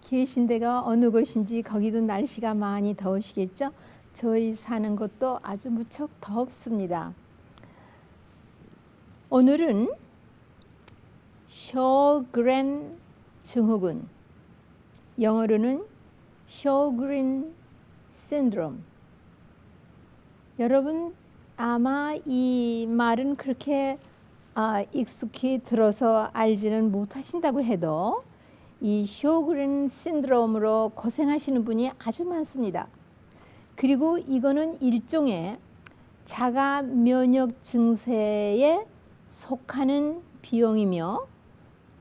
계신 데가 어느 곳인지 거기도 날씨가 많이 더우시겠죠? 저희 사는 곳도 아주 무척 덥습니다. 오늘은 쇼그렌 증후군, 영어로는 쇼그린 신드롬. 여러분 아마 이 말은 그렇게 익숙히 들어서 알지는 못하신다고 해도 이 쇼그린 신드롬으로 고생하시는 분이 아주 많습니다. 그리고 이거는 일종의 자가 면역 증세에 속하는 비용이며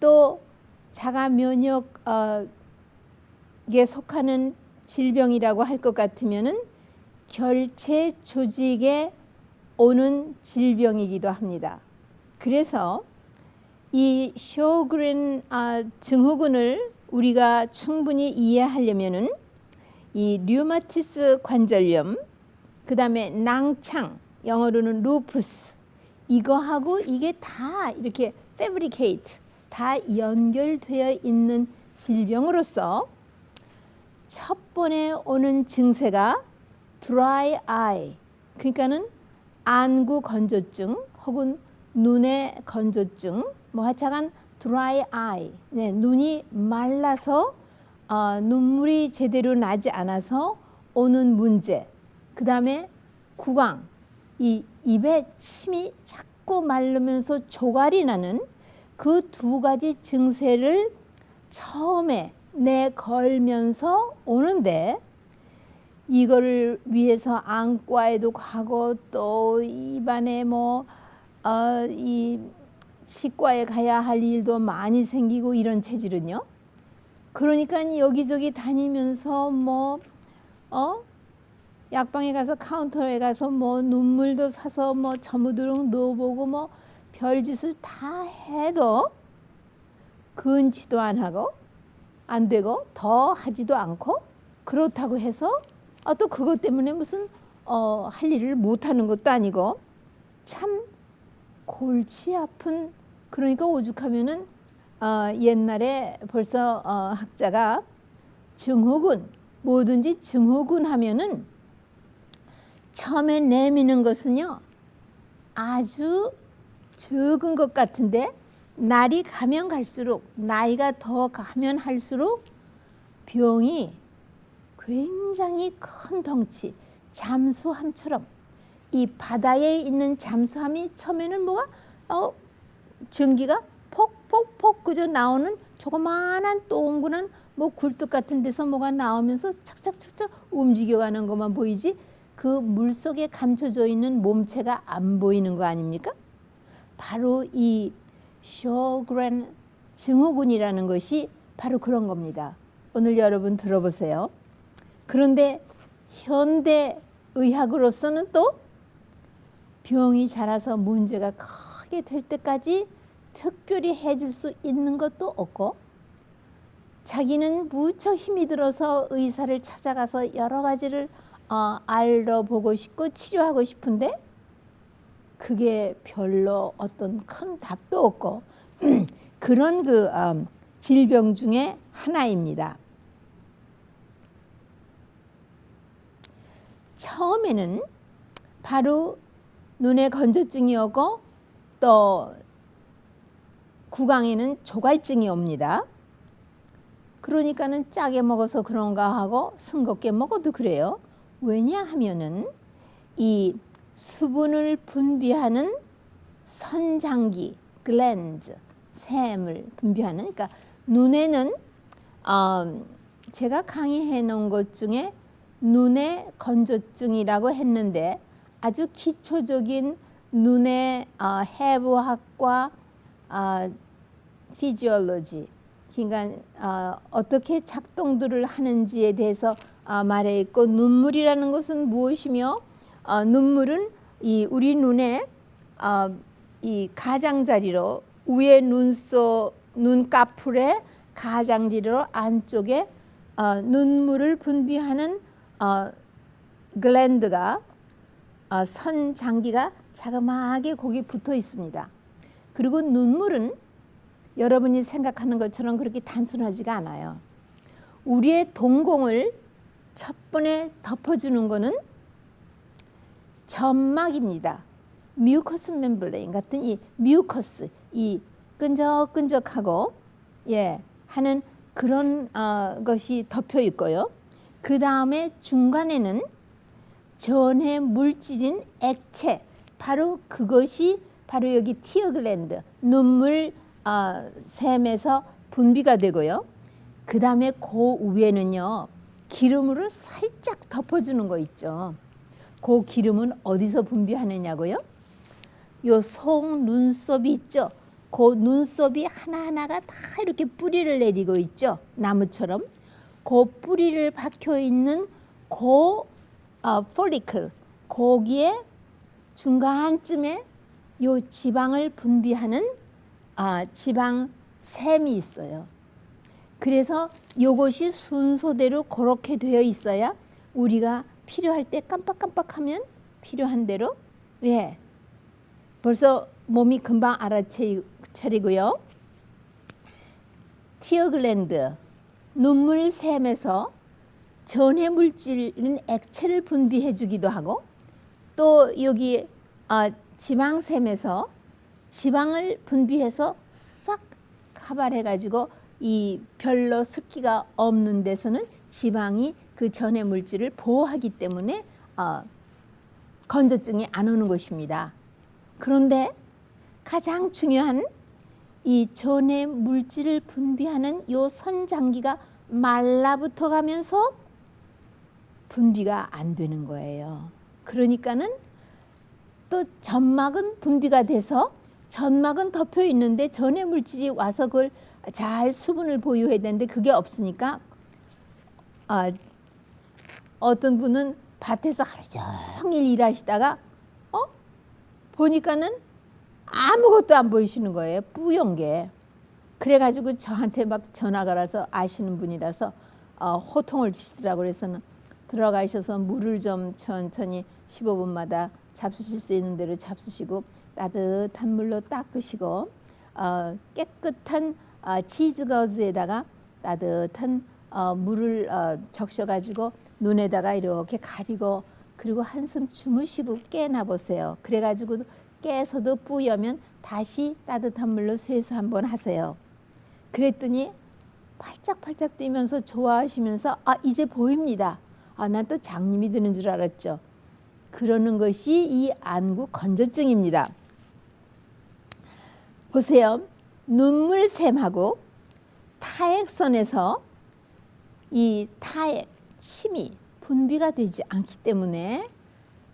또 자가 면역에 속하는 질병이라고 할 것 같으면은 결체 조직에 오는 질병이기도 합니다. 그래서 이 쇼그린 증후군을 우리가 충분히 이해하려면은 이 류마티스 관절염, 그 다음에 낭창, 영어로는 루푸스, 이거하고 이게 다 이렇게 패브리케이트, 다 연결되어 있는 질병으로서 첫 번에 오는 증세가 드라이 아이, 그러니까는 안구 건조증 혹은 눈의 건조증, 뭐 하여간 드라이 아이, 눈이 말라서 눈물이 제대로 나지 않아서 오는 문제. 그 다음에 구강, 이 입에 침이 자꾸 마르면서 조갈이 나는 그 두 가지 증세를 처음에 내걸면서 오는데, 이거를 위해서 안과에도 가고 또 입안에 이 치과에 가야 할 일도 많이 생기고 이런 체질은요. 그러니까 여기저기 다니면서 약방에 가서 카운터에 가서 눈물도 사서 저무드럭 넣어보고 별짓을 다 해도 근치도 안 하고 안 되고 더 하지도 않고, 그렇다고 해서 또 그것 때문에 무슨 할 일을 못 하는 것도 아니고 참 골치 아픈, 그러니까 오죽하면은 옛날에 벌써 학자가 증후군, 뭐든지 증후군 하면은 처음에 내미는 것은요 아주 적은 것 같은데 날이 가면 갈수록, 나이가 더 가면 할수록 병이 굉장히 큰 덩치, 잠수함처럼, 이 바다에 있는 잠수함이 처음에는 전기가 폭폭폭 그저 나오는 조그마한 동그란 굴뚝 같은 데서 뭐가 나오면서 착착착착 움직여가는 것만 보이지 그 물속에 감춰져 있는 몸체가 안 보이는 거 아닙니까? 바로 이 쇼그렌 증후군이라는 것이 바로 그런 겁니다. 오늘 여러분 들어보세요. 그런데 현대 의학으로서는 또 병이 자라서 문제가 크게 될 때까지 특별히 해줄 수 있는 것도 없고, 자기는 무척 힘이 들어서 의사를 찾아가서 여러 가지를 알아보고 싶고 치료하고 싶은데 그게 별로 어떤 큰 답도 없고 그런 질병 중에 하나입니다. 처음에는 바로 눈에 건조증이 오고 또 구강에는 조갈증이 옵니다. 그러니까는 짜게 먹어서 그런가 하고 싱겁게 먹어도 그래요. 왜냐하면은 이 수분을 분비하는 선장기, 글랜즈, 샘을 분비하는, 그러니까 눈에는 제가 강의해 놓은 것 중에 눈의 건조증이라고 했는데 아주 기초적인 눈의 해부학과 피지올로지, 그러니까 어떻게 작동들을 하는지에 대해서 말해 있고, 눈물이라는 것은 무엇이며 눈물은 우리 눈에 이 가장자리로 위에 눈꺼풀의 가장자리로 안쪽에 눈물을 분비하는 글랜드가 선장기가 자그마하게 거기 붙어 있습니다. 그리고 눈물은 여러분이 생각하는 것처럼 그렇게 단순하지가 않아요. 우리의 동공을 첫 번에 덮어주는 거는 점막입니다. 뮤커스 멤브레인 같은 이 뮤커스, 이 끈적끈적하고 하는 그런 것이 덮여 있고요. 그 다음에 중간에는 전해 물질인 액체, 바로 그것이 바로 여기 티어 글랜드, 눈물 샘에서 분비가 되고요. 그 다음에 그 위에는요, 기름으로 살짝 덮어주는 거 있죠. 그 기름은 어디서 분비하느냐고요? 요 속 눈썹이 있죠. 그 눈썹이 하나하나가 다 이렇게 뿌리를 내리고 있죠. 나무처럼. 그 뿌리를 박혀 있는 그 폴리클, 거기에 중간쯤에 요 지방을 분비하는 지방샘이 있어요. 그래서 요것이 순서대로 그렇게 되어 있어야 우리가 필요할 때 깜빡깜빡하면 필요한 대로 벌써 몸이 금방 알아차리고요. 티어 글랜드, 눈물샘에서 전해 물질인 액체를 분비해 주기도 하고, 또 여기 지방샘에서 지방을 분비해서 싹 가발해 가지고 이 별로 습기가 없는 데서는 지방이 그 전해 물질을 보호하기 때문에 건조증이 안 오는 것입니다. 그런데 가장 중요한 이 전해 물질을 분비하는 요 선장기가 말라붙어 가면서 분비가 안 되는 거예요. 그러니까는 또 점막은 분비가 돼서 점막은 덮여 있는데 전해 물질이 와서 그걸 잘 수분을 보유해야 되는데 그게 없으니까 어떤 분은 밭에서 하루 종일 일하시다가 보니까는 아무것도 안 보이시는 거예요. 뿌연 게. 그래가지고 저한테 막 전화가 와서 아시는 분이라서 호통을 치시더라고요. 그래서는 들어가셔서 물을 좀 천천히 15분마다 잡수실 수 있는 대로 잡수시고 따뜻한 물로 닦으시고 깨끗한 치즈거즈에다가 따뜻한 물을 적셔가지고 눈에다가 이렇게 가리고 그리고 한숨 주무시고 깨나 보세요. 그래가지고 깨서도 뿌여면 다시 따뜻한 물로 세수 한번 하세요. 그랬더니 팔짝팔짝 뛰면서 좋아하시면서 이제 보입니다. 난 또 장님이 드는 줄 알았죠. 그러는 것이 이 안구 건조증입니다. 보세요. 눈물샘하고 타액선에서 이 타액, 침이 분비가 되지 않기 때문에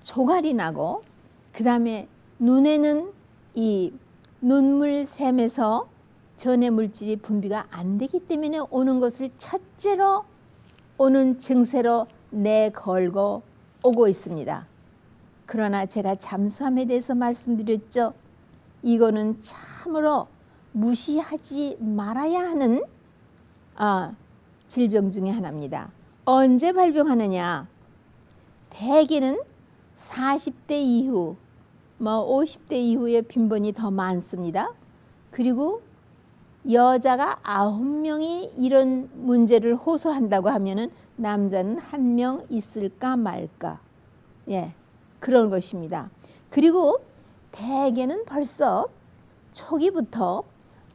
조갈이 나고, 그 다음에 눈에는 이 눈물샘에서 전해 물질이 분비가 안 되기 때문에 오는 것을 첫째로 오는 증세로 내걸고 오고 있습니다. 그러나 제가 잠수함에 대해서 말씀드렸죠. 이거는 참으로 무시하지 말아야 하는 질병 중에 하나입니다. 언제 발병하느냐? 대개는 40대 이후, 50대 이후에 빈번히 더 많습니다. 그리고 여자가 9명이 이런 문제를 호소한다고 하면은 남자는 1명 있을까 말까. 그런 것입니다. 그리고 대개는 벌써 초기부터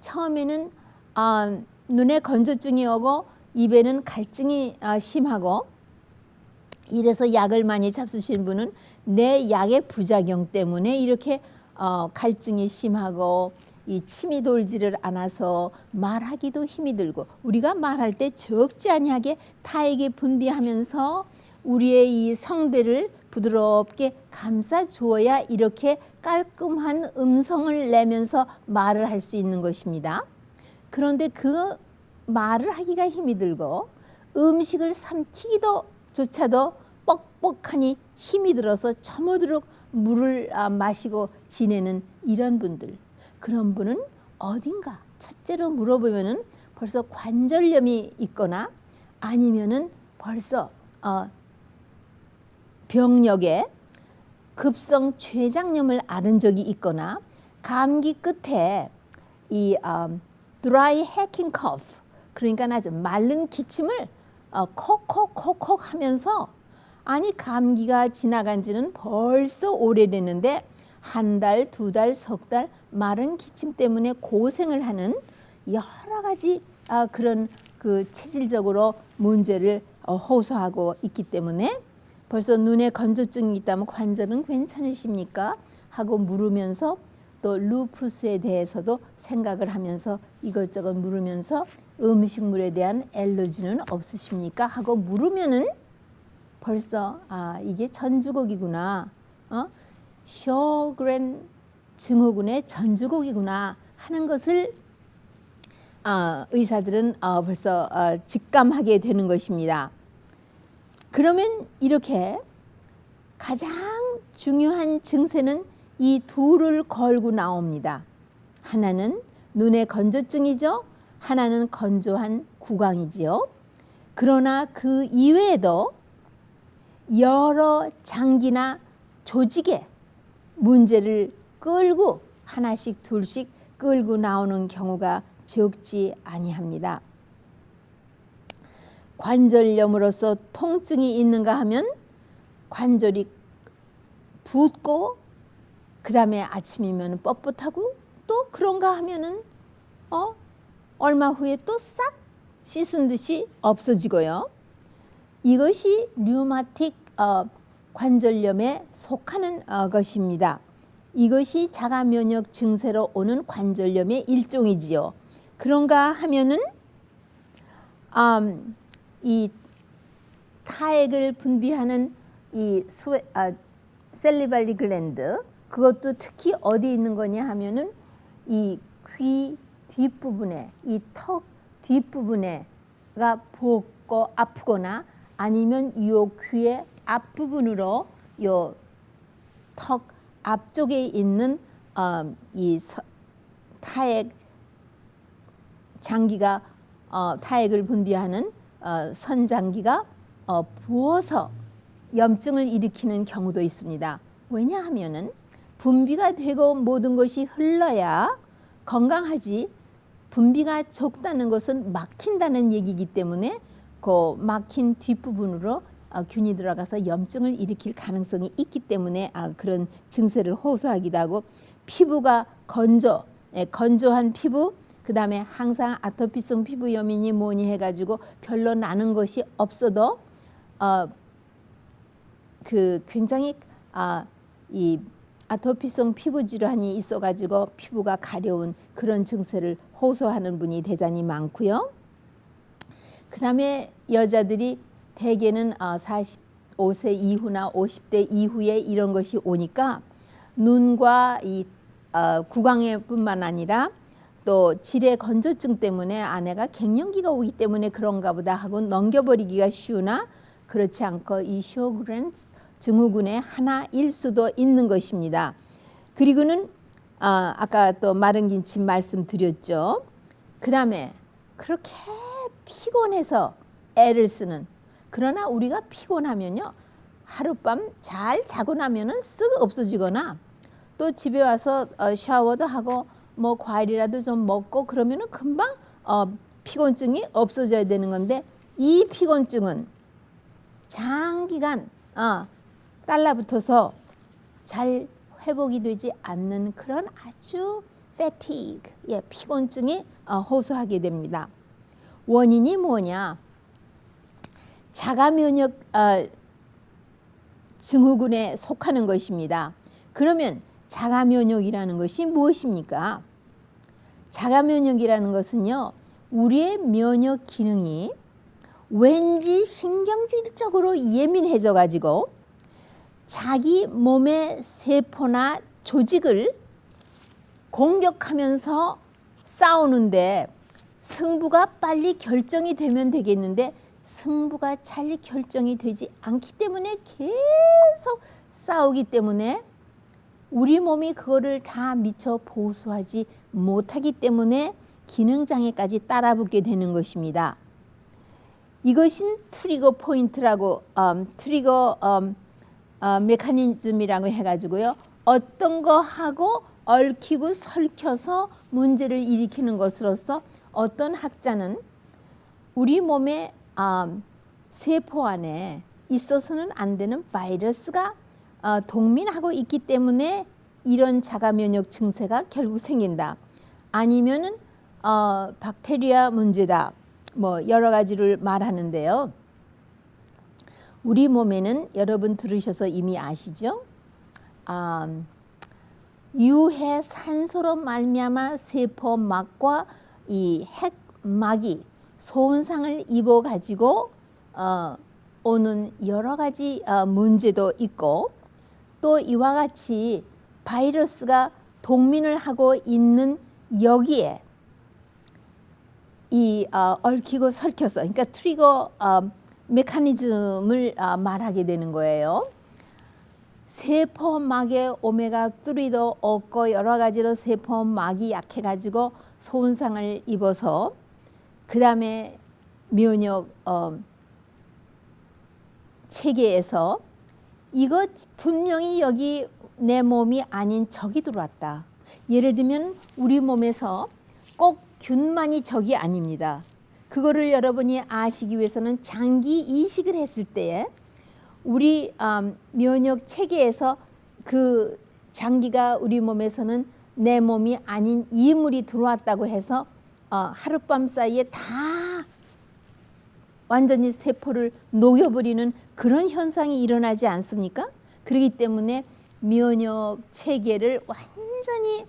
처음에는 눈에 건조증이 오고 입에는 갈증이 심하고, 이래서 약을 많이 잡수신 분은 내 약의 부작용 때문에 이렇게 갈증이 심하고 이 침이 돌지를 않아서 말하기도 힘이 들고, 우리가 말할 때 적지 아니하게 타액이 분비하면서 우리의 이 성대를 부드럽게 감싸 주어야 이렇게 깔끔한 음성을 내면서 말을 할 수 있는 것입니다. 그런데 그 말을 하기가 힘이 들고 음식을 삼키기도 조차도 뻑뻑하니 힘이 들어서 처먹도록 물을 마시고 지내는 이런 분들, 그런 분은 어딘가 첫째로 물어보면은 벌써 관절염이 있거나 아니면은 벌써 병력에 급성 췌장염을 앓은 적이 있거나, 감기 끝에 이 dry hacking cough, 그러니까 아주 마른 기침을 콕콕콕콕 하면서 아니 감기가 지나간 지는 벌써 오래됐는데 한 달, 두 달, 석 달 마른 기침 때문에 고생을 하는 여러 가지 그런 그 체질적으로 문제를 호소하고 있기 때문에 벌써 눈에 건조증이 있다면 관절은 괜찮으십니까? 하고 물으면서 또 루푸스에 대해서도 생각을 하면서 이것저것 물으면서 음식물에 대한 알러지는 없으십니까? 하고 물으면은 벌써 이게 전주곡이구나. 쇼그렌 증후군의 전주곡이구나 하는 것을 의사들은 벌써 직감하게 되는 것입니다. 그러면 이렇게 가장 중요한 증세는 이 둘을 걸고 나옵니다. 하나는 눈의 건조증이죠. 하나는 건조한 구강이지요. 그러나 그 이외에도 여러 장기나 조직의 문제를 끌고 하나씩 둘씩 끌고 나오는 경우가 적지 아니합니다. 관절염으로서 통증이 있는가 하면 관절이 붓고 그 다음에 아침이면 뻣뻣하고 또 그런가 하면은 얼마 후에 또 싹 씻은 듯이 없어지고요. 이것이 류마틱 관절염에 속하는 것입니다. 이것이 자가면역 증세로 오는 관절염의 일종이지요. 그런가 하면은 이 타액을 분비하는 이 셀리발리 글랜드 그것도 특히 어디 있는 거냐 하면은 이 귀 뒷부분에 이 턱 뒷부분에가 붓고 아프거나 아니면 요 귀의 앞부분으로 요 턱 앞쪽에 있는 이 타액 장기가 타액을 분비하는 선장기가 부어서 염증을 일으키는 경우도 있습니다. 왜냐하면은 분비가 되고 모든 것이 흘러야 건강하지 분비가 적다는 것은 막힌다는 얘기이기 때문에 그 막힌 뒷부분으로 균이 들어가서 염증을 일으킬 가능성이 있기 때문에 그런 증세를 호소하기도 하고 피부가 건조한 피부 그 다음에 항상 아토피성 피부염이니 뭐니 해가지고 별로 나는 것이 없어도 그 굉장히 이 아토피성 피부 질환이 있어가지고 피부가 가려운 그런 증세를 호소하는 분이 대단히 많고요. 그 다음에 여자들이 대개는 45세 이후나 50대 이후에 이런 것이 오니까 눈과 이 구강에 뿐만 아니라 또 질의 건조증 때문에 아내가 갱년기가 오기 때문에 그런가 보다 하고 넘겨버리기가 쉬우나 그렇지 않고 이 쇼그렌스 증후군의 하나일 수도 있는 것입니다. 그리고는 아까 또 마른 기침 말씀드렸죠. 그 다음에 그렇게 피곤해서 애를 쓰는 그러나 우리가 피곤하면요 하룻밤 잘 자고 나면은 쓱 없어지거나 또 집에 와서 샤워도 하고 뭐 과일이라도 좀 먹고 그러면은 금방 피곤증이 없어져야 되는 건데 이 피곤증은 장기간 달라붙어서 잘 회복이 되지 않는 그런 아주 fatigue, 피곤증이 호소하게 됩니다. 원인이 뭐냐? 자가면역 증후군에 속하는 것입니다. 그러면 자가면역이라는 것이 무엇입니까? 자가면역이라는 것은요, 우리의 면역 기능이 왠지 신경질적으로 예민해져 가지고 자기 몸의 세포나 조직을 공격하면서 싸우는데 승부가 빨리 결정이 되면 되겠는데 승부가 잘 결정이 되지 않기 때문에 계속 싸우기 때문에 우리 몸이 그거를 다 미처 보수하지 못하기 때문에 기능장애까지 따라붙게 되는 것입니다. 이것은 트리거 포인트라고 트리거 메커니즘이라고 해가지고요. 어떤 거 하고 얽히고 설켜서 문제를 일으키는 것으로서 어떤 학자는 우리 몸의 세포 안에 있어서는 안 되는 바이러스가 동민하고 있기 때문에 이런 자가 면역 증세가 결국 생긴다. 아니면은 박테리아 문제다. 뭐 여러 가지를 말하는데요. 우리 몸에는 여러분 들으셔서 이미 아시죠? 유해 산소로 말미암아 세포막과 이 핵막이 손상을 입어 가지고 오는 여러 가지 문제도 있고, 또 이와 같이 바이러스가 동민을 하고 있는 여기에 이 얽히고 설켜서, 그러니까 트리거 메커니즘을 말하게 되는 거예요. 세포막에 오메가3도 없고 여러 가지로 세포막이 약해가지고 손상을 입어서 그 다음에 면역 체계에서 이거 분명히 여기 내 몸이 아닌 적이 들어왔다. 예를 들면 우리 몸에서 꼭 균만이 적이 아닙니다. 그거를 여러분이 아시기 위해서는 장기 이식을 했을 때에 우리 면역 체계에서 그 장기가 우리 몸에서는 내 몸이 아닌 이물이 들어왔다고 해서 하룻밤 사이에 다 완전히 세포를 녹여버리는 그런 현상이 일어나지 않습니까? 그렇기 때문에 면역 체계를 완전히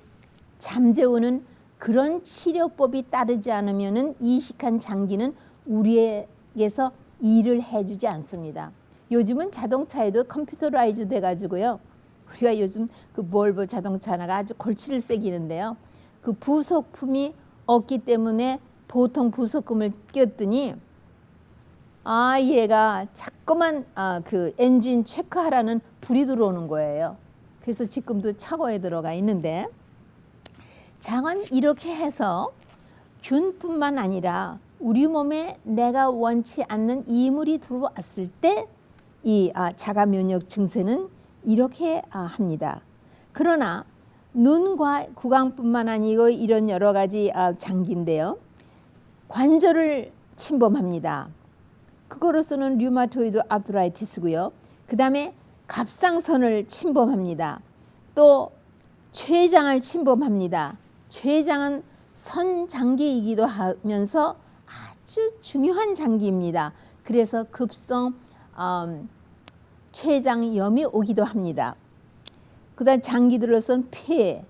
잠재우는 그런 치료법이 따르지 않으면은 이식한 장기는 우리에게서 일을 해주지 않습니다. 요즘은 자동차에도 컴퓨터라이즈 돼가지고요. 우리가 요즘 그 볼보 자동차 하나가 아주 골치를 새기는데요. 그 부속품이 없기 때문에 보통 부속품을 꼈더니 얘가 자꾸만 그 엔진 체크하라는 불이 들어오는 거예요. 그래서 지금도 차고에 들어가 있는데, 장은 이렇게 해서 균뿐만 아니라 우리 몸에 내가 원치 않는 이물이 들어왔을 때 이 자가 면역 증세는 이렇게 합니다. 그러나 눈과 구강뿐만 아니고 이런 여러 가지 장기인데요. 관절을 침범합니다. 그거로서는 류마토이드 아트라이티스고요. 그 다음에 갑상선을 침범합니다. 또 췌장을 침범합니다. 췌장은 선장기이기도 하면서 아주 중요한 장기입니다. 그래서 급성 췌장염이 오기도 합니다. 그 다음 장기들로서는 폐,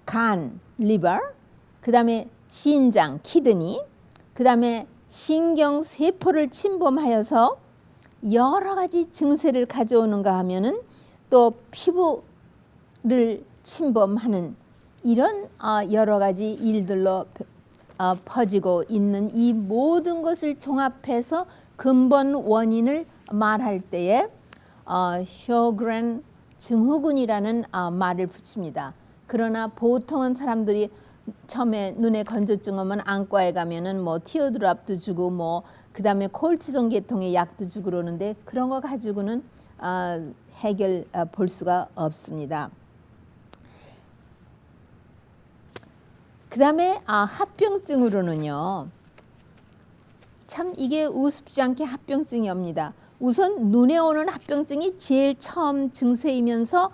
간, 리버, 그 다음에 신장, 키드니, 그 다음에 신경세포를 침범하여서 여러 가지 증세를 가져오는가 하면은 또 피부를 침범하는 이런 여러 가지 일들로 퍼지고 있는 이 모든 것을 종합해서 근본 원인을 말할 때에 쇼그렌 증후군이라는 말을 붙입니다. 그러나 보통은 사람들이 처음에 눈에 건조증 오면 안과에 가면은 뭐 티어드랍도 주고 뭐 그다음에 콜티존 계통의 약도 주고 그러는데 그런 거 가지고는 해결 볼 수가 없습니다. 그다음에 합병증으로는요. 참 이게 우습지 않게 합병증이 옵니다. 우선 눈에 오는 합병증이 제일 처음 증세이면서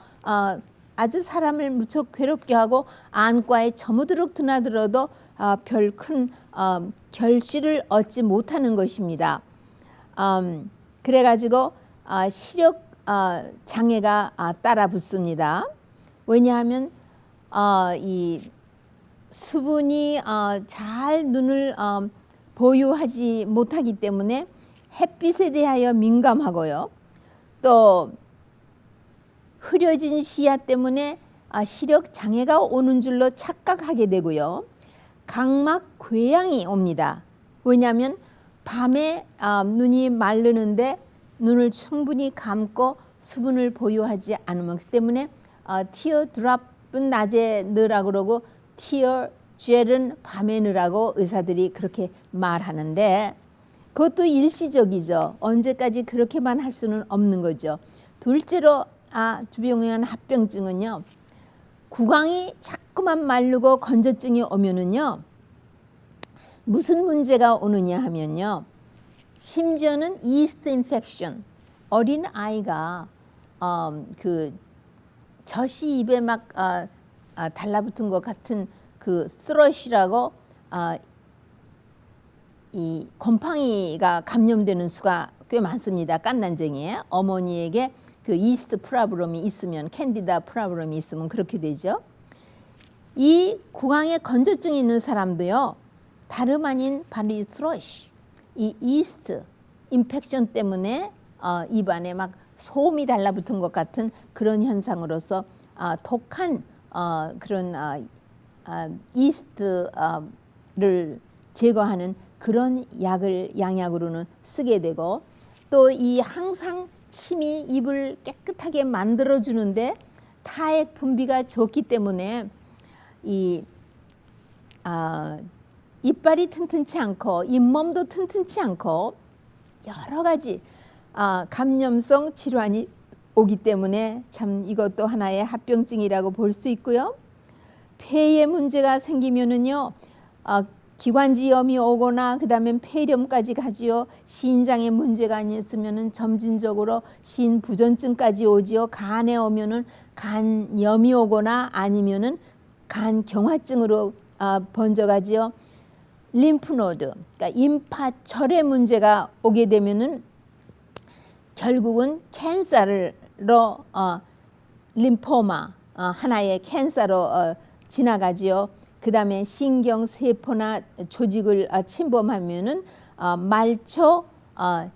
아주 사람을 무척 괴롭게 하고 안과에 저무드록 드나들어도 별 큰 결실을 얻지 못하는 것입니다. 그래가지고 시력 장애가 따라 붙습니다. 왜냐하면 이 수분이 잘 눈을 보유하지 못하기 때문에 햇빛에 대하여 민감하고요. 또 흐려진 시야 때문에 시력 장애가 오는 줄로 착각하게 되고요. 각막 궤양이 옵니다. 왜냐하면 밤에 눈이 마르는데 눈을 충분히 감고 수분을 보유하지 않으면 그 때문에 티어 드랍은 낮에 넣으라고 그러고 티어 젤은 밤에 넣으라고 의사들이 그렇게 말하는데 그것도 일시적이죠. 언제까지 그렇게만 할 수는 없는 거죠. 둘째로 주병한 합병증은요. 구강이 자꾸만 마르고 건조증이 오면은요. 무슨 문제가 오느냐 하면요. 심지어는 이스트 인펙션. 어린 아이가 그 젖이 입에 막 달라붙은 것 같은 그 스러시라고 이 곰팡이가 감염되는 수가 꽤 많습니다. 깐난쟁이에 어머니에게 그 이스트 프라브롬이 있으면, 캔디다 프라브롬이 있으면 그렇게 되죠. 이 구강에 건조증이 있는 사람도요, 다름 아닌 바로 이 스러시, 이 이스트 인펙션 때문에 입안에 막 소음이 달라붙은 것 같은 그런 현상으로서 독한 그런 이스트를 제거하는 그런 약을 양약으로는 쓰게 되고, 또 이 항상 침이 입을 깨끗하게 만들어 주는데 타액 분비가 좋기 때문에 이 이빨이 튼튼치 않고 잇몸도 튼튼치 않고 여러 가지 감염성 질환이 오기 때문에 참 이것도 하나의 합병증이라고 볼 수 있고요. 폐에 문제가 생기면은요, 기관지염이 오거나 그다음에 폐렴까지 가지요. 신장에 문제가 있으면은 점진적으로 신부전증까지 오지요. 간에 오면은 간염이 오거나 아니면은 간경화증으로 번져가지요. 림프노드, 그러니까 임파철에 문제가 오게 되면은 결국은 캔서로 림포마 하나의 캔서로 지나가지요. 그 다음에 신경세포나 조직을 침범하면은 말초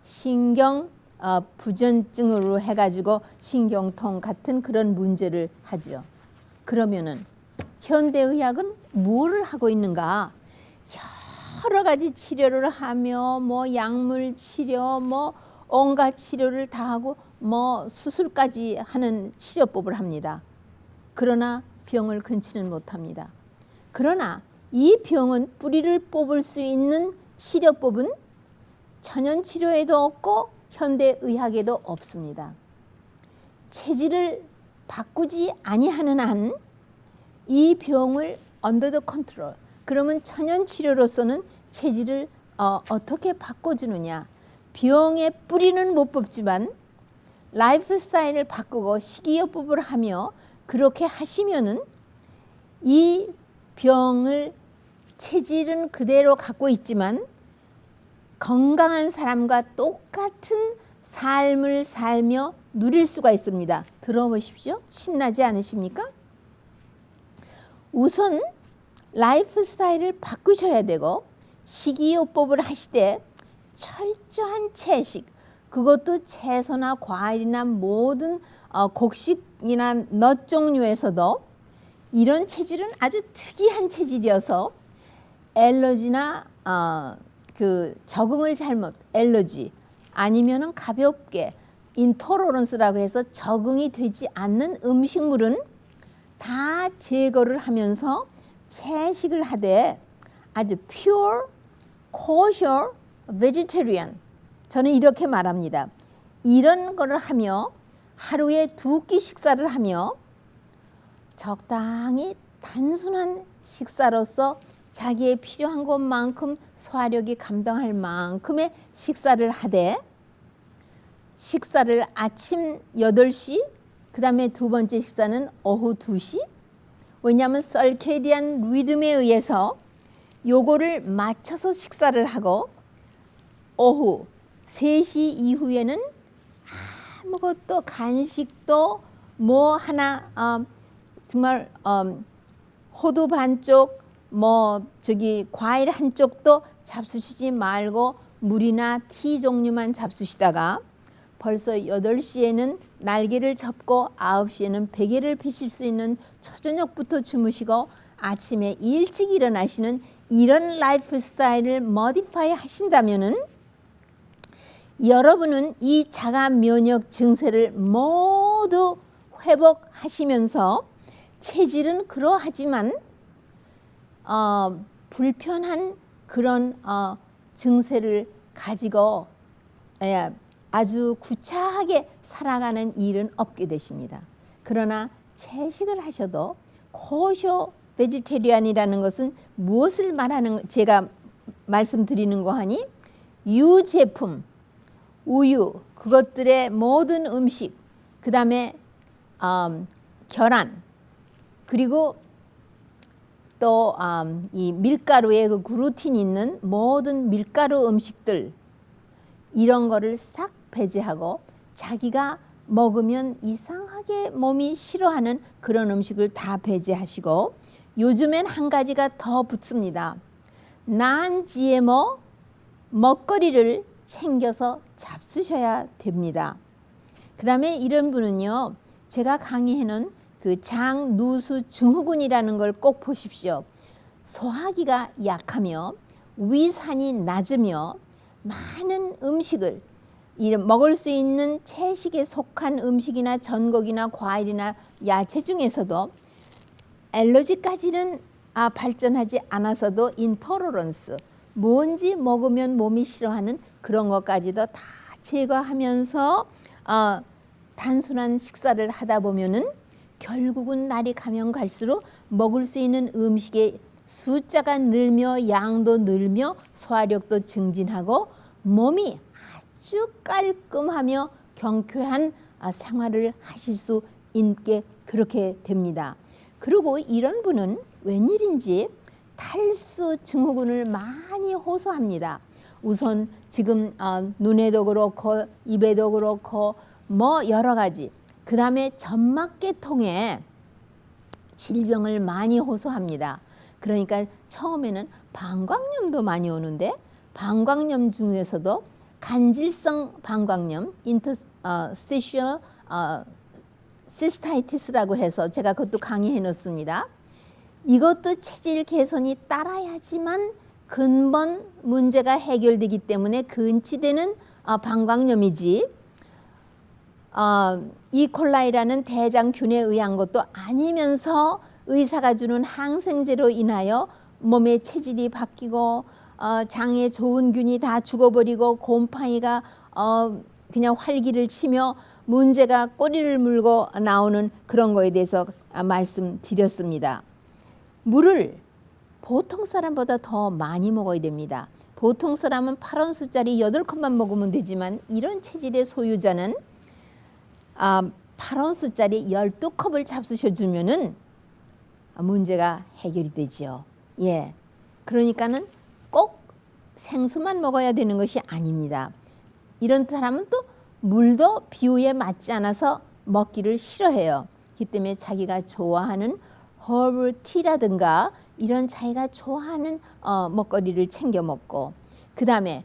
신경 부전증으로 해가지고 신경통 같은 그런 문제를 하죠. 그러면은 현대의학은 뭐를 하고 있는가? 여러 가지 치료를 하며 뭐 약물 치료, 뭐 온갖 치료를 다 하고 뭐 수술까지 하는 치료법을 합니다. 그러나 병을 근치는 못합니다. 그러나 이 병은 뿌리를 뽑을 수 있는 치료법은 천연치료에도 없고 현대의학에도 없습니다. 체질을 바꾸지 아니하는 한 이 병을 under the control, 그러면 천연치료로서는 체질을 어떻게 바꿔주느냐. 병의 뿌리는 못 뽑지만 라이프 스타일을 바꾸고 식이요법을 하며 그렇게 하시면은 이 병을 체질은 그대로 갖고 있지만 건강한 사람과 똑같은 삶을 살며 누릴 수가 있습니다. 들어보십시오. 신나지 않으십니까? 우선 라이프 스타일을 바꾸셔야 되고 식이요법을 하시되 철저한 채식, 그것도 채소나 과일이나 모든 곡식이나 넛 종류에서도 이런 체질은 아주 특이한 체질이어서 엘러지나 그 적응을 잘못, 엘러지 아니면은 가볍게 인토러런스라고 해서 적응이 되지 않는 음식물은 다 제거를 하면서 채식을 하되 아주 pure, kosher, vegetarian, 저는 이렇게 말합니다. 이런 거를 하며 하루에 2끼 식사를 하며 적당히 단순한 식사로서 자기의 필요한 것만큼 소화력이 감당할 만큼의 식사를 하되, 식사를 아침 8시, 그 다음에 두 번째 식사는 오후 2시. 왜냐하면 설케디안 리듬에 의해서 요거를 맞춰서 식사를 하고 오후 3시 이후에는 아무것도 간식도 뭐 하나 정말 호두 반쪽 뭐 저기 과일 한 쪽도 잡수시지 말고 물이나 티 종류만 잡수시다가 벌써 8시에는 날개를 접고 9시에는 베개를 피실 수 있는 초저녁부터 주무시고 아침에 일찍 일어나시는 이런 라이프 스타일을 모디파이 하신다면은 여러분은 이 자가 면역 증세를 모두 회복하시면서 체질은 그러하지만 불편한 그런 증세를 가지고 아주 구차하게 살아가는 일은 없게 되십니다. 그러나 채식을 하셔도 코쇼 베지테리안이라는 것은 무엇을 말하는, 제가 말씀드리는 거 하니 유제품, 우유, 그것들의 모든 음식, 그 다음에 계란, 그리고 또 이 밀가루에 그 글루틴 있는 모든 밀가루 음식들, 이런 거를 싹 배제하고 자기가 먹으면 이상하게 몸이 싫어하는 그런 음식을 다 배제하시고, 요즘엔 한 가지가 더 붙습니다. 난 GMO 먹거리를 챙겨서 잡수셔야 됩니다. 그 다음에 이런 분은요, 제가 강의해놓은 그 장누수 증후군이라는 걸 꼭 보십시오. 소화기가 약하며 위산이 낮으며 많은 음식을, 먹을 수 있는 채식에 속한 음식이나 전곡이나 과일이나 야채 중에서도 알러지까지는 발전하지 않아서도 인토러런스, 뭔지 먹으면 몸이 싫어하는 그런 것까지도 다 제거하면서 단순한 식사를 하다 보면은 결국은 날이 가면 갈수록 먹을 수 있는 음식의 숫자가 늘며 양도 늘며 소화력도 증진하고 몸이 아주 깔끔하며 경쾌한 생활을 하실 수 있게 그렇게 됩니다. 그리고 이런 분은 웬일인지 탈수 증후군을 많이 호소합니다. 우선 지금 눈에도 그렇고 입에도 그렇고 뭐 여러 가지, 그 다음에 점막계통에 질병을 많이 호소합니다. 그러니까 처음에는 방광염도 많이 오는데, 방광염 중에서도 간질성 방광염, interstitial 시스타이티스라고 해서 제가 그것도 강의해 놓습니다. 이것도 체질 개선이 따라야지만 근본 문제가 해결되기 때문에 근치되는 방광염이지, 이콜라이라는 대장균에 의한 것도 아니면서 의사가 주는 항생제로 인하여 몸의 체질이 바뀌고 장에 좋은 균이 다 죽어버리고 곰팡이가 그냥 활기를 치며 문제가 꼬리를 물고 나오는 그런 거에 대해서 말씀드렸습니다. 물을 보통 사람보다 더 많이 먹어야 됩니다. 보통 사람은 8온수짜리 8컵만 먹으면 되지만 이런 체질의 소유자는 8온수짜리 12컵을 잡수셔주면은 문제가 해결이 되지요. 예. 그러니까는 꼭 생수만 먹어야 되는 것이 아닙니다. 이런 사람은 또 물도 비율에 맞지 않아서 먹기를 싫어해요. 그 때문에 자기가 좋아하는 허브 티라든가 이런 자기가 좋아하는 먹거리를 챙겨 먹고, 그 다음에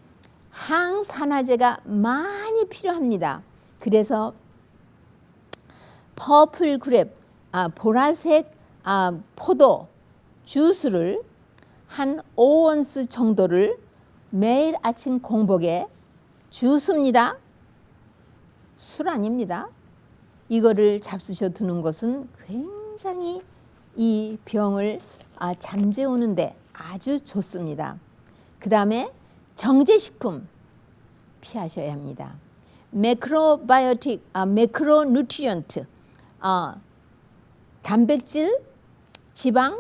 항산화제가 많이 필요합니다. 그래서 퍼플 그랩, 보라색 포도 주스를 한 5온스 정도를 매일 아침 공복에 주스입니다. 술 아닙니다. 이거를 잡수셔 두는 것은 굉장히 이 병을 잠재우는데 아주 좋습니다. 그 다음에 정제식품 피하셔야 합니다. 매크로바이오틱, 매크로뉴트리언트, 단백질, 지방,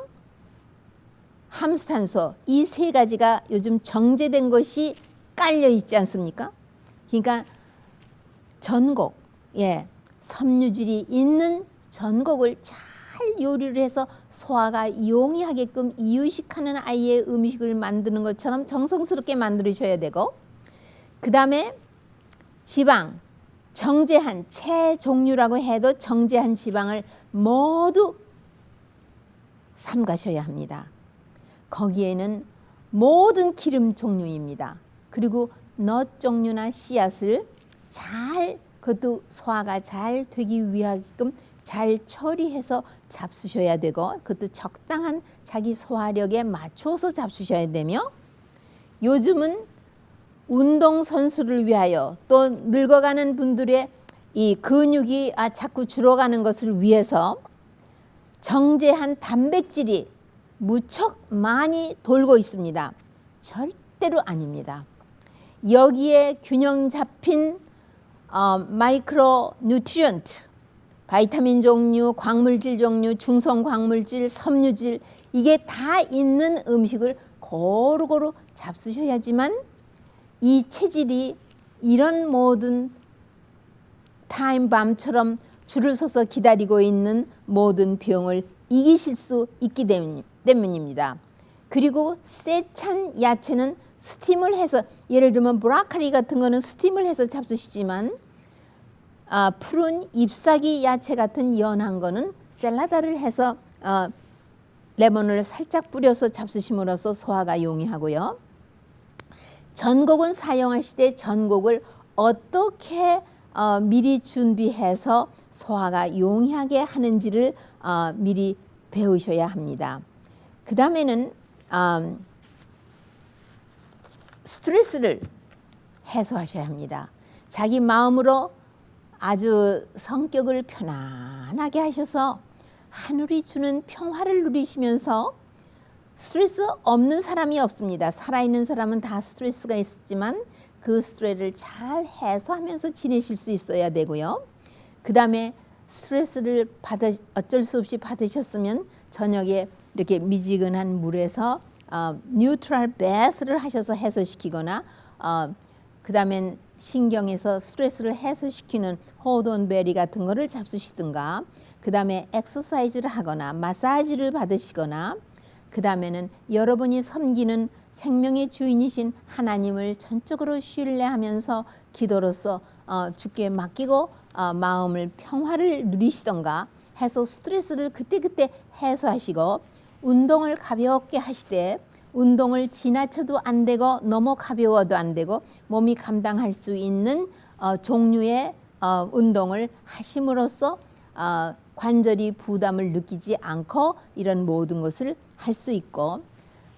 함수탄소, 이 세 가지가 요즘 정제된 것이 깔려 있지 않습니까? 그러니까 전곡, 섬유질이 있는 전곡을 잘 요리를 해서 소화가 용이하게끔 이유식하는 아이의 음식을 만드는 것처럼 정성스럽게 만들으셔야 되고, 그 다음에 지방, 정제한 채 종류라고 해도 정제한 지방을 모두 삼가셔야 합니다. 거기에는 모든 기름 종류입니다. 그리고 넛 종류나 씨앗을 잘, 그것도 소화가 잘 되기 위하게끔 잘 처리해서 잡수셔야 되고, 그것도 적당한 자기 소화력에 맞춰서 잡수셔야 되며, 요즘은 운동선수를 위하여 또 늙어가는 분들의 이 근육이 자꾸 줄어가는 것을 위해서 정제한 단백질이 무척 많이 돌고 있습니다. 절대로 아닙니다. 여기에 균형 잡힌 마이크로 뉴트리언트, 바이타민 종류, 광물질 종류, 중성 광물질, 섬유질, 이게 다 있는 음식을 고루고루 잡수셔야지만 이 체질이 이런 모든 타임밤처럼 줄을 서서 기다리고 있는 모든 병을 이기실 수 있기 때문입니다. 그리고 세찬 야채는 스팀을 해서, 예를 들면 브로콜리 같은 거는 스팀을 해서 잡수시지만 푸른 잎사귀 야채 같은 연한 거는 샐러드를 해서 레몬을 살짝 뿌려서 잡수심으로써 소화가 용이하고요. 전곡은 사용하실 때 전곡을 어떻게 미리 준비해서 소화가 용이하게 하는지를 미리 배우셔야 합니다. 그 다음에는 스트레스를 해소하셔야 합니다. 자기 마음으로 아주 성격을 편안하게 하셔서 하늘이 주는 평화를 누리시면서, 스트레스 없는 사람이 없습니다. 살아있는 사람은 다 스트레스가 있지만 그 스트레스를 잘 해소하면서 지내실 수 있어야 되고요. 그 다음에 스트레스를 어쩔 수 없이 받으셨으면 저녁에 이렇게 미지근한 물에서 뉴트럴 베스를 하셔서 해소시키거나, 그 다음엔 신경에서 스트레스를 해소시키는 호돈베리 같은 거를 잡수시든가, 그 다음에 엑서사이즈를 하거나 마사지를 받으시거나, 그 다음에는 여러분이 섬기는 생명의 주인이신 하나님을 전적으로 신뢰하면서 기도로서 주께 맡기고 마음을 평화를 누리시던가 해서 스트레스를 그때그때 해소하시고, 운동을 가볍게 하시되 운동을 지나쳐도 안 되고 너무 가벼워도 안 되고 몸이 감당할 수 있는 종류의 운동을 하심으로써 관절이 부담을 느끼지 않고 이런 모든 것을 할 수 있고,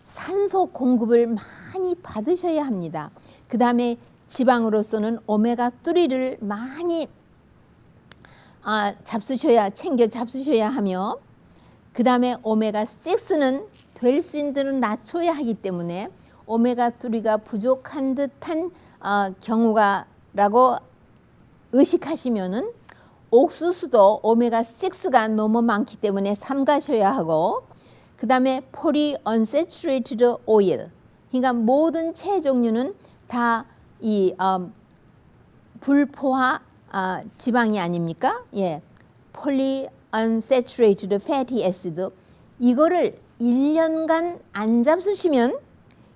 산소 공급을 많이 받으셔야 합니다. 그 다음에 지방으로서는 오메가3를 많이 챙겨 잡수셔야 하며, 그 다음에 오메가6는 될 수 있는 대로 낮춰야 하기 때문에 오메가3가 부족한 듯한 경우가라고 의식하시면은 옥수수도 오메가6가 너무 많기 때문에 삼가셔야 하고, 그 다음에 poly unsaturated oil, 그러니까 모든 채 종류는 다 이 불포화 지방이 아닙니까? 예, poly unsaturated fatty acid, 이거를 1년간 안 잡수시면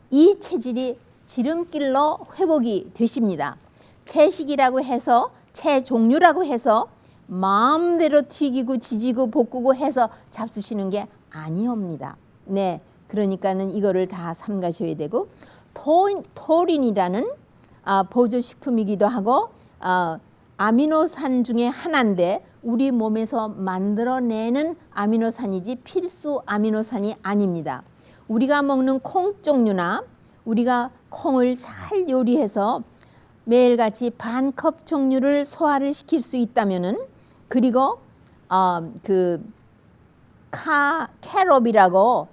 이 체질이 지름길로 회복이 되십니다. 채식이라고 해서, 채 종류라고 해서 마음대로 튀기고 지지고 볶고 해서 잡수시는 게 아니옵니다. 네, 그러니까는 이거를 다 삼가셔야 되고, 토린이라는 보조식품이기도 하고 아미노산 중에 하나인데 우리 몸에서 만들어내는 아미노산이지 필수 아미노산이 아닙니다. 우리가 먹는 콩 종류나 우리가 콩을 잘 요리해서 매일같이 반컵 종류를 소화를 시킬 수 있다면은, 그리고 캐롭이라고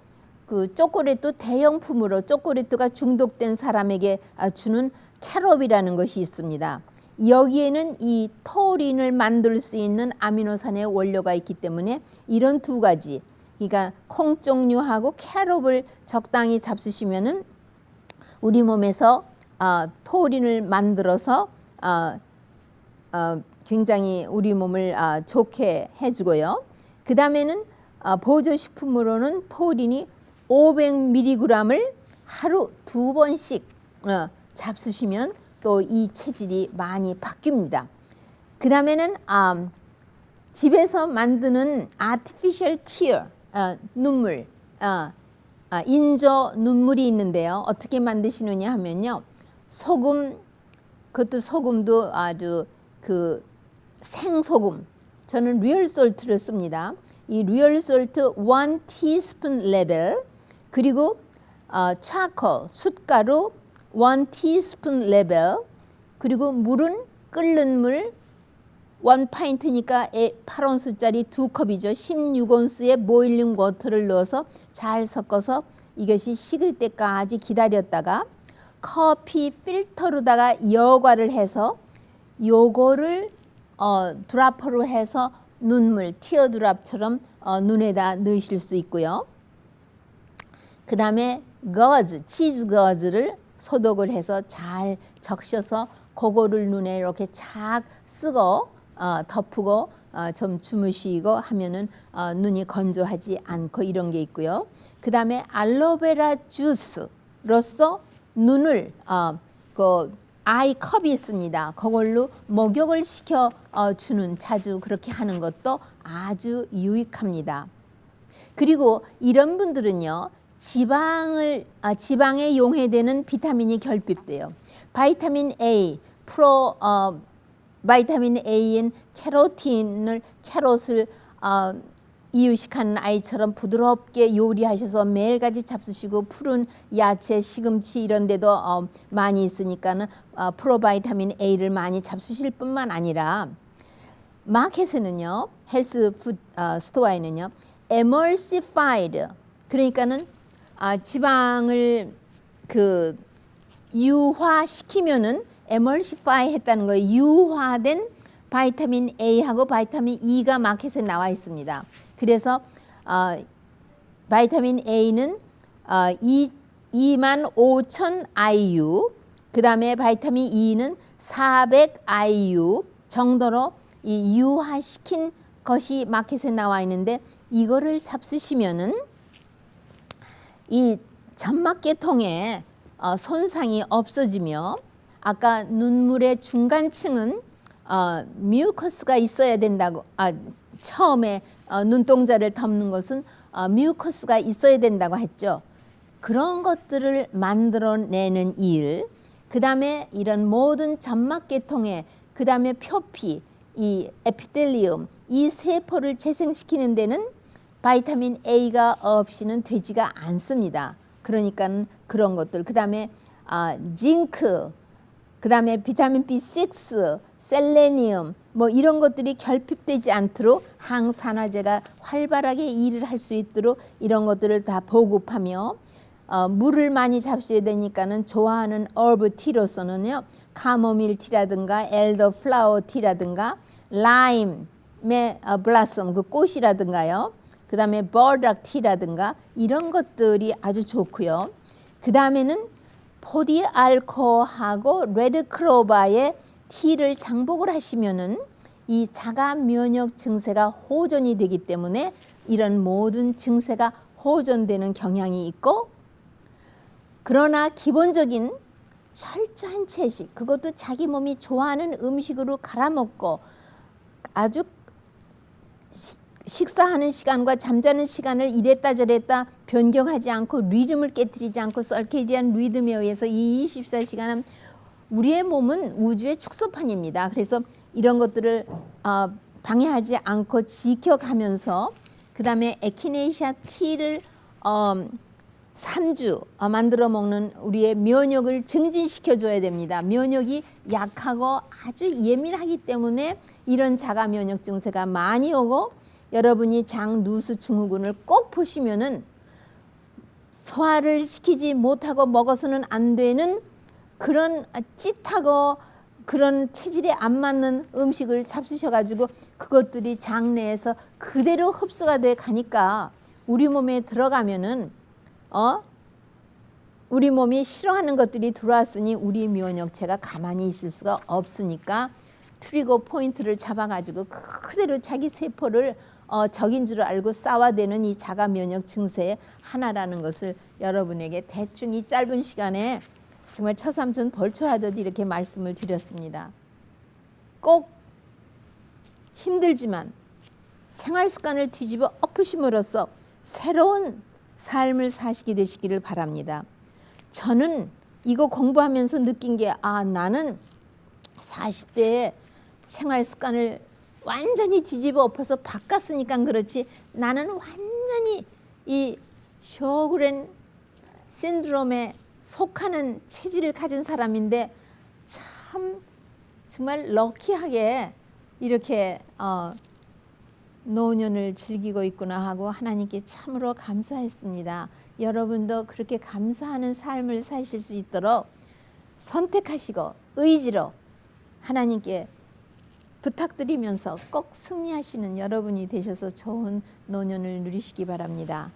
그 초콜릿도 대용품으로 초콜릿가 중독된 사람에게 주는 캐롭이라는 것이 있습니다. 여기에는 이 토린을 만들 수 있는 아미노산의 원료가 있기 때문에 이런 두 가지, 그러니까 콩 종류하고 캐롭을 적당히 잡수시면은 우리 몸에서 토린을 만들어서 굉장히 우리 몸을 좋게 해주고요. 그 다음에는 보조식품으로는 토린이 500mg을 하루 2번씩 잡수시면 또 이 체질이 많이 바뀝니다. 그 다음에는 집에서 만드는 artificial tear, 눈물, 인조 눈물이 있는데요. 어떻게 만드시느냐 하면요, 소금, 그것도 소금도 아주 그 생소금, 저는 리얼 솔트를 씁니다. 이 리얼 솔트 1 티스푼 레벨, 그리고 차콜, 숯가루 1 티스푼 레벨, 그리고 물은 끓는 물 1파인트니까 8온스짜리 2컵이죠. 16온스의 보일링 워터를 넣어서 잘 섞어서 이것이 식을 때까지 기다렸다가 커피 필터로다가 여과를 해서 요거를 드랍퍼로 해서 눈물, 티어 드랍처럼 눈에다 넣으실 수 있고요. 그 다음에 거즈, 치즈 거즈를 소독을 해서 잘 적셔서 그거를 눈에 이렇게 착 쓰고 덮고 좀 주무시고 하면은 눈이 건조하지 않고 이런 게 있고요. 그 다음에 알로베라 주스로서 눈을 그 아이 컵이 있습니다. 그걸로 목욕을 시켜 주는 자주 그렇게 하는 것도 아주 유익합니다. 그리고 이런 분들은요, 지방에 용해되는 비타민이 결핍돼요. 바이타민 A, 바이타민 A인 캐롯을 이유식하는 아이처럼 부드럽게 요리하셔서 매일같이 잡수시고 푸른 야채, 시금치 이런 데도 많이 있으니까는 프로바이타민 A를 많이 잡수실 뿐만 아니라 마켓에는요, 헬스 스토어에는요, emulsified 그러니까는 지방을 그 유화시키면은 emulsify 했다는 거예요. 유화된 바이타민 A하고 바이타민 E가 마켓에 나와 있습니다. 그래서 바이타민 A는 25,000 IU, 그 다음에 바이타민 E는 400 IU 정도로 이 유화시킨 것이 마켓에 나와 있는데 이거를 잡수시면은 이 점막계통에 손상이 없어지며 아까 눈물의 중간층은 뮤커스가 있어야 된다고 처음에 눈동자를 덮는 것은 뮤커스가 있어야 된다고 했죠. 그런 것들을 만들어내는 일, 그 다음에 이런 모든 점막계통에 그 다음에 표피, 이 에피텔리움, 이 세포를 재생시키는 데는 바이타민 A가 없이는 되지가 않습니다. 그러니까 그런 것들, 그 다음에 징크, 그 다음에 비타민 B6, 셀레니움 뭐 이런 것들이 결핍되지 않도록 항산화제가 활발하게 일을 할 수 있도록 이런 것들을 다 보급하며 물을 많이 잡수야 되니까는 좋아하는 얼브 티로서는요, 카모밀 티라든가 엘더 플라워 티라든가 라임의 블라썸 그 꽃이라든가요, 그 다음에 버락 티라든가 이런 것들이 아주 좋고요. 그 다음에는 포디알코하고 레드크로바의 티를 장복을 하시면은 이 자가 면역 증세가 호전이 되기 때문에 이런 모든 증세가 호전되는 경향이 있고, 그러나 기본적인 철저한 채식, 그것도 자기 몸이 좋아하는 음식으로 갈아먹고 아주 식사하는 시간과 잠자는 시간을 이랬다 저랬다 변경하지 않고 리듬을 깨뜨리지 않고 서케디안 리듬에 의해서 이 24시간은 우리의 몸은 우주의 축소판입니다. 그래서 이런 것들을 방해하지 않고 지켜가면서 그 다음에 에키네이시아 티를 3주 만들어 먹는 우리의 면역을 증진시켜 줘야 됩니다. 면역이 약하고 아주 예민하기 때문에 이런 자가 면역 증세가 많이 오고, 여러분이 장, 누수 증후군을 꼭 보시면은 소화를 시키지 못하고 먹어서는 안 되는 그런 찌하고 그런 체질에 안 맞는 음식을 잡수셔가지고 그것들이 장 내에서 그대로 흡수가 돼 가니까 우리 몸에 들어가면은 우리 몸이 싫어하는 것들이 들어왔으니 우리 면역체가 가만히 있을 수가 없으니까 트리거 포인트를 잡아가지고 그대로 자기 세포를 적인 줄 알고 싸워대는 이 자가 면역 증세의 하나라는 것을 여러분에게 대충 이 짧은 시간에 정말 처삼천 벌초하듯 이렇게 말씀을 드렸습니다. 꼭 힘들지만 생활 습관을 뒤집어 엎으심으로써 새로운 삶을 사시게 되시기를 바랍니다. 저는 이거 공부하면서 느낀 게 나는 40대에 생활 습관을 완전히 뒤집어 엎어서 바꿨으니까 그렇지 나는 완전히 이 쇼그렌 신드롬에 속하는 체질을 가진 사람인데 참 정말 럭키하게 이렇게 노년을 즐기고 있구나 하고 하나님께 참으로 감사했습니다. 여러분도 그렇게 감사하는 삶을 사실 수 있도록 선택하시고 의지로 하나님께 부탁드리면서 꼭 승리하시는 여러분이 되셔서 좋은 노년을 누리시기 바랍니다.